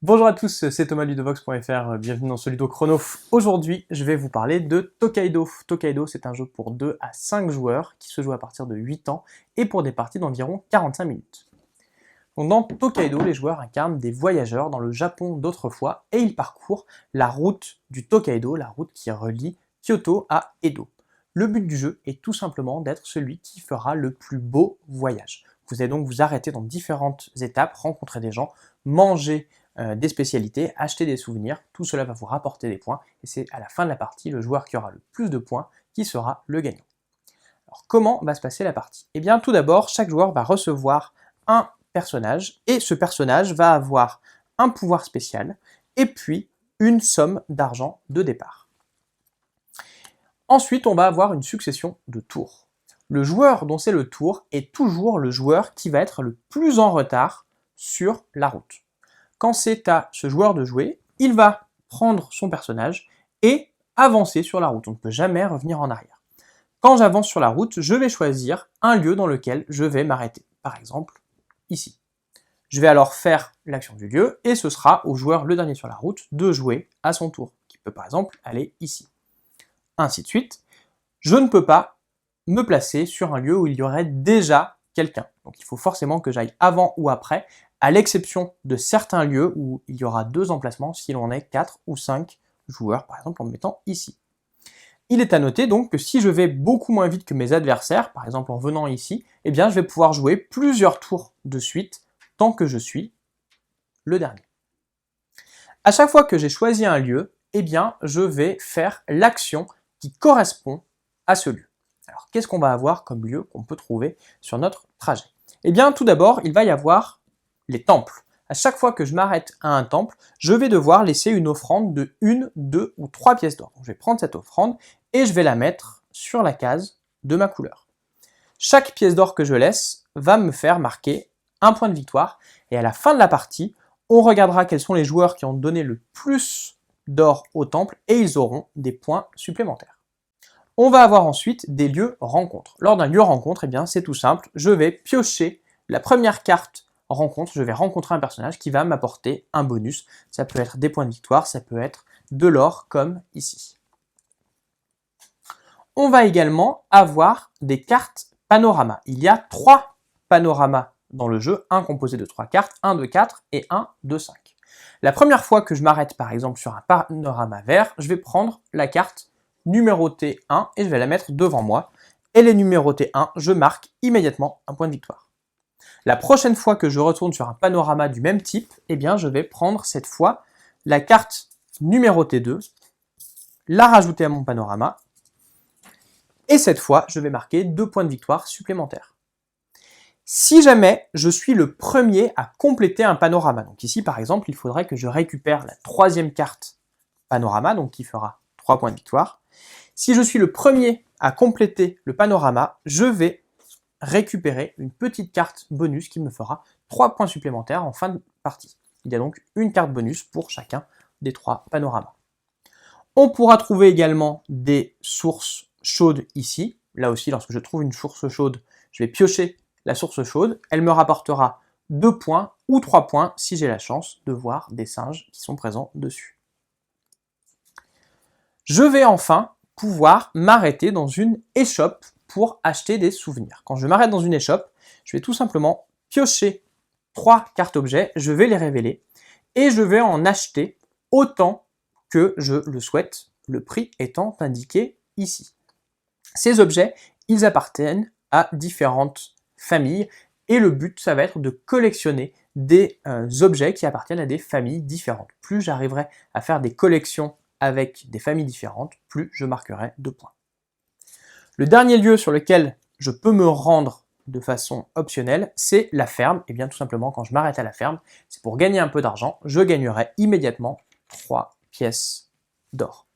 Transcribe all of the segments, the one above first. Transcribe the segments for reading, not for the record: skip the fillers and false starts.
Bonjour à tous, c'est Thomas Ludovox.fr, bienvenue dans ce Ludo Chrono. Aujourd'hui, je vais vous parler de Tokaido. Tokaido, c'est un jeu pour 2 à 5 joueurs qui se joue à partir de 8 ans et pour des parties d'environ 45 minutes. Donc dans Tokaido, les joueurs incarnent des voyageurs dans le Japon d'autrefois et ils parcourent la route du Tokaido, la route qui relie Kyoto à Edo. Le but du jeu est tout simplement d'être celui qui fera le plus beau voyage. Vous allez donc vous arrêter dans différentes étapes, rencontrer des gens, manger des spécialités, acheter des souvenirs, tout cela va vous rapporter des points et c'est à la fin de la partie le joueur qui aura le plus de points qui sera le gagnant. Alors comment va se passer la partie? Eh bien tout d'abord, chaque joueur va recevoir un personnage et ce personnage va avoir un pouvoir spécial et puis une somme d'argent de départ. Ensuite, on va avoir une succession de tours. Le joueur dont c'est le tour est toujours le joueur qui va être le plus en retard sur la route. Quand c'est à ce joueur de jouer, il va prendre son personnage et avancer sur la route. On ne peut jamais revenir en arrière. Quand j'avance sur la route, je vais choisir un lieu dans lequel je vais m'arrêter. Par exemple, ici. Je vais alors faire l'action du lieu et ce sera au joueur le dernier sur la route de jouer à son tour, qui peut par exemple aller ici. Ainsi de suite. Je ne peux pas me placer sur un lieu où il y aurait déjà quelqu'un. Donc il faut forcément que j'aille avant ou après, à l'exception de certains lieux où il y aura 2 emplacements si l'on est 4 ou 5 joueurs, par exemple en me mettant ici. Il est à noter donc que si je vais beaucoup moins vite que mes adversaires, par exemple en venant ici, eh bien je vais pouvoir jouer plusieurs tours de suite tant que je suis le dernier. À chaque fois que j'ai choisi un lieu, eh bien je vais faire l'action qui correspond à ce lieu. Alors qu'est-ce qu'on va avoir comme lieu qu'on peut trouver sur notre trajet? Eh bien tout d'abord, il va y avoir les temples. À chaque fois que je m'arrête à un temple, je vais devoir laisser une offrande de 1, 2 ou 3 pièces d'or. Je vais prendre cette offrande et je vais la mettre sur la case de ma couleur. Chaque pièce d'or que je laisse va me faire marquer un point de victoire et à la fin de la partie, on regardera quels sont les joueurs qui ont donné le plus d'or au temple et ils auront des points supplémentaires. On va avoir ensuite des lieux rencontres. Lors d'un lieu rencontre, eh bien c'est tout simple, je vais piocher la première carte rencontre, je vais rencontrer un personnage qui va m'apporter un bonus. Ça peut être des points de victoire, ça peut être de l'or comme ici. On va également avoir des cartes panorama. Il y a 3 panoramas dans le jeu, un composé de 3 cartes, un de 4 et un de 5. La première fois que je m'arrête par exemple sur un panorama vert, je vais prendre la carte numérotée 1 et je vais la mettre devant moi. Elle est numérotée 1, je marque immédiatement un point de victoire. La prochaine fois que je retourne sur un panorama du même type, eh bien je vais prendre cette fois la carte numérotée 2, la rajouter à mon panorama, et cette fois je vais marquer 2 points de victoire supplémentaires. Si jamais je suis le premier à compléter un panorama, donc ici par exemple il faudrait que je récupère la 3e carte panorama, donc qui fera 3 points de victoire. Si je suis le premier à compléter le panorama, je vais récupérer une petite carte bonus qui me fera 3 points supplémentaires en fin de partie. Il y a donc une carte bonus pour chacun des 3 panoramas. On pourra trouver également des sources chaudes ici. Là aussi, lorsque je trouve une source chaude, je vais piocher la source chaude. Elle me rapportera 2 points ou 3 points si j'ai la chance de voir des singes qui sont présents dessus. Je vais enfin pouvoir m'arrêter dans une échoppe pour acheter des souvenirs. Quand je m'arrête dans une échoppe, je vais tout simplement piocher 3 cartes objets, je vais les révéler et je vais en acheter autant que je le souhaite, le prix étant indiqué ici. Ces objets, ils appartiennent à différentes familles et le but, ça va être de collectionner des objets qui appartiennent à des familles différentes. Plus j'arriverai à faire des collections avec des familles différentes, plus je marquerai 2 points. Le dernier lieu sur lequel je peux me rendre de façon optionnelle, c'est la ferme. Et bien tout simplement, quand je m'arrête à la ferme, c'est pour gagner un peu d'argent, je gagnerai immédiatement 3 pièces d'or.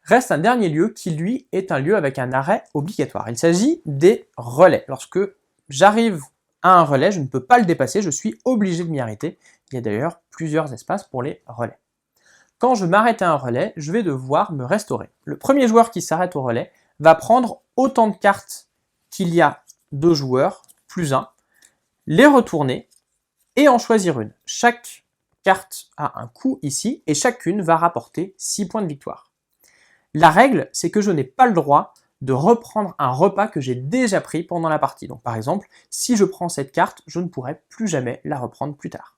Reste un dernier lieu qui, lui, est un lieu avec un arrêt obligatoire. Il s'agit des relais. Lorsque j'arrive à un relais, je ne peux pas le dépasser, je suis obligé de m'y arrêter. Il y a d'ailleurs plusieurs espaces pour les relais. Quand je m'arrête à un relais, je vais devoir me restaurer. Le premier joueur qui s'arrête au relais va prendre autant de cartes qu'il y a de joueurs, plus 1, les retourner et en choisir une. Chaque carte a un coût ici, et chacune va rapporter 6 points de victoire. La règle, c'est que je n'ai pas le droit de reprendre un repas que j'ai déjà pris pendant la partie. Donc par exemple, si je prends cette carte, je ne pourrai plus jamais la reprendre plus tard.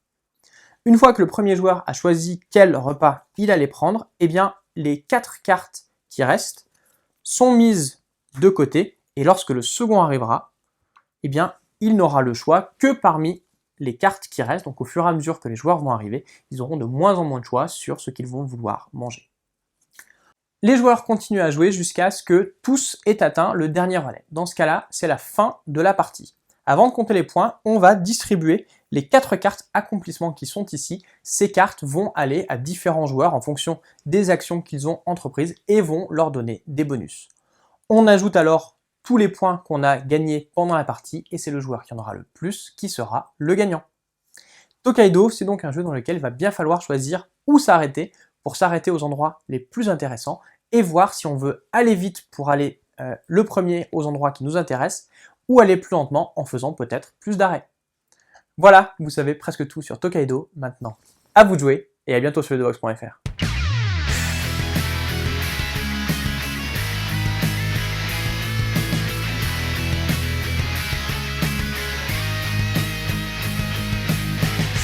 Une fois que le premier joueur a choisi quel repas il allait prendre, eh bien les 4 cartes qui restent sont mises de côté, et lorsque le second arrivera, eh bien il n'aura le choix que parmi les cartes qui restent. Donc au fur et à mesure que les joueurs vont arriver, ils auront de moins en moins de choix sur ce qu'ils vont vouloir manger. Les joueurs continuent à jouer jusqu'à ce que tous aient atteint le dernier relais. Dans ce cas-là, c'est la fin de la partie. Avant de compter les points, on va distribuer les 4 cartes accomplissements qui sont ici. Ces cartes vont aller à différents joueurs en fonction des actions qu'ils ont entreprises et vont leur donner des bonus. On ajoute alors tous les points qu'on a gagnés pendant la partie et c'est le joueur qui en aura le plus qui sera le gagnant. Tokaido, c'est donc un jeu dans lequel il va bien falloir choisir où s'arrêter pour s'arrêter aux endroits les plus intéressants et voir si on veut aller vite pour aller le premier aux endroits qui nous intéressent ou aller plus lentement en faisant peut-être plus d'arrêts. Voilà, vous savez presque tout sur Tokaido maintenant. À vous de jouer et à bientôt sur ledobox.fr.